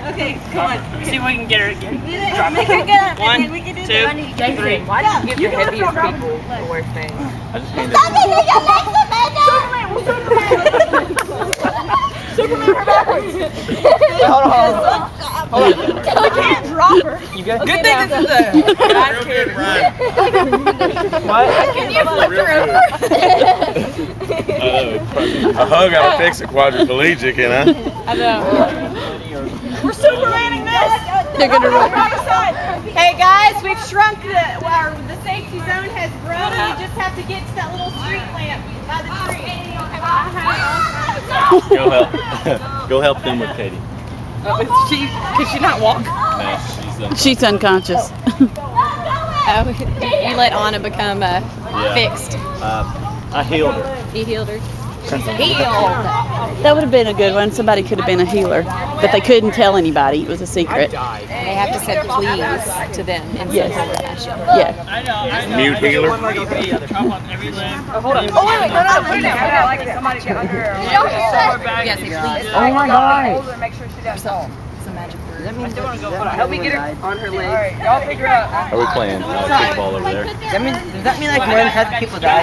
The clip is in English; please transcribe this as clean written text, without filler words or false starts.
Okay, come on. See if we can get her again. Make her get up. 1, 2, 3. Why do you give the heaviest people the worst thing? I just handed Superman, her backwards. Hold on. I can't drop her. You got Good thing this is a real good run. What? Can you flip her over? A hug ought to fix a quadriplegic, you know? I know. We're Supermaning this. They're gonna run. Hey guys, we've shrunk the safety zone has grown. You just have to get to that little street lamp by the tree. Go help. Go help them with Katie. Can she not walk? No, She's unconscious. You let Anna become fixed. I healed her. You healed her. That would have been a good one. Somebody could have been a healer, but they couldn't tell anybody. It was a secret. They have to say please to them in some fashion. Yeah. Mute healer. Hold on. Oh wait, no, put it down. Like somebody get under her. Yes, please. Oh my God. Make sure she doesn't fall. It's a magic word. Help me get her on her leg. All right, y'all figure out. Are we playing kickball over there? Does that mean like when people die?